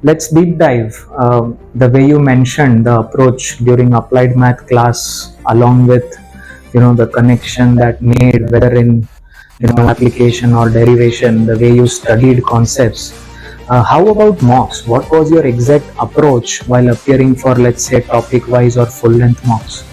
let's deep dive. The way you mentioned the approach during applied math class, along with the connection that made, whether in application or derivation, the way you studied concepts. How about mocks? What was your exact approach while appearing for, let's say, topic wise or full length mocks?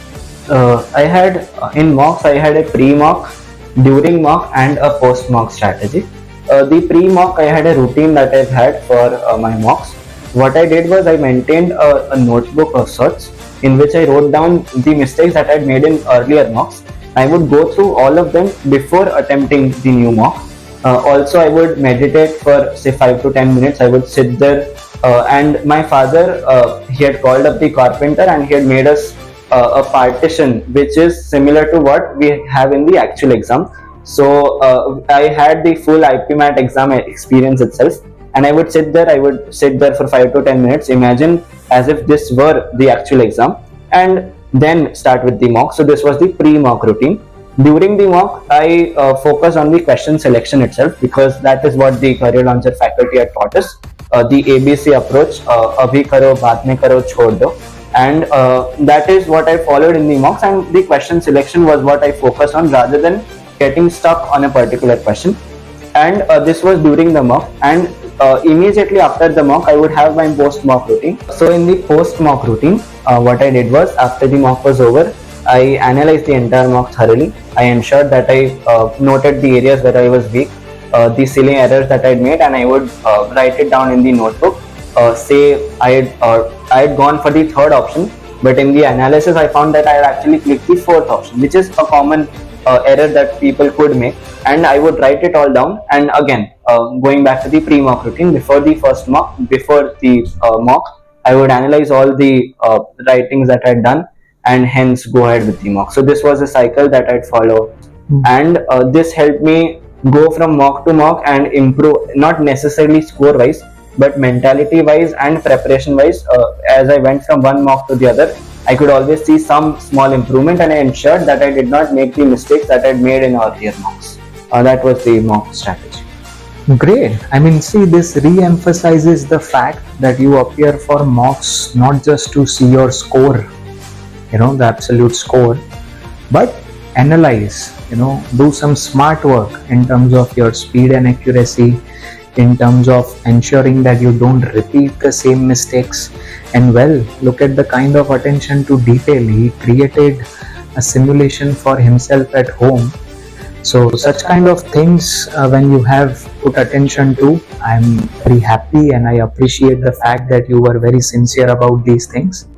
I had in mocks, I had a pre-mock, during mock, and a post-mock strategy. The pre-mock, I had a routine that I've had for my mocks. What I did was I maintained a notebook of sorts in which I wrote down the mistakes that I'd made in earlier mocks. I would go through all of them before attempting the new mock. Also, I would meditate for say 5 to 10 minutes. I would sit there, and my father, he had called up the carpenter and he had made us a partition which is similar to what we have in the actual exam. So I had the full IPMAT exam experience itself, and I would sit there for 5 to 10 minutes, imagine as if this were the actual exam, and then start with the mock. So this was the pre-mock routine. During the mock, I focus on the question selection itself, because that is what the career launcher faculty had taught us. The ABC approach, abhi karo, baad mein karo, chhod do. And that is what I followed in the mocks, and the question selection was what I focused on rather than getting stuck on a particular question. And this was during the mock, and immediately after the mock I would have my post mock routine. So in the post mock routine, what I did was, after the mock was over, I analyzed the entire mock thoroughly. I ensured that I noted the areas where I was weak, the silly errors that I had made, and I would write it down in the notebook. Say I had gone for the third option, but in the analysis I found that I had actually clicked the fourth option, which is a common error that people could make, and I would write it all down. And again, going back to the pre-mock routine, before the first mock, before the mock, I would analyze all the writings that I had done, and hence go ahead with the mock. So this was a cycle that I'd follow, and this helped me go from mock to mock and improve, not necessarily score wise, but mentality wise and preparation wise. As I went from one mock to the other, I could always see some small improvement, and I ensured that I did not make the mistakes that I'd made in earlier mocks. That was the mock strategy. Great. I mean, see, this re-emphasizes the fact that you appear for mocks not just to see your score, the absolute score, but analyze, do some smart work in terms of your speed and accuracy, in terms of ensuring that you don't repeat the same mistakes. And well, look at the kind of attention to detail. He created a simulation for himself at home. So such kind of things, when you have put attention to, I'm very happy, and I appreciate the fact that you were very sincere about these things.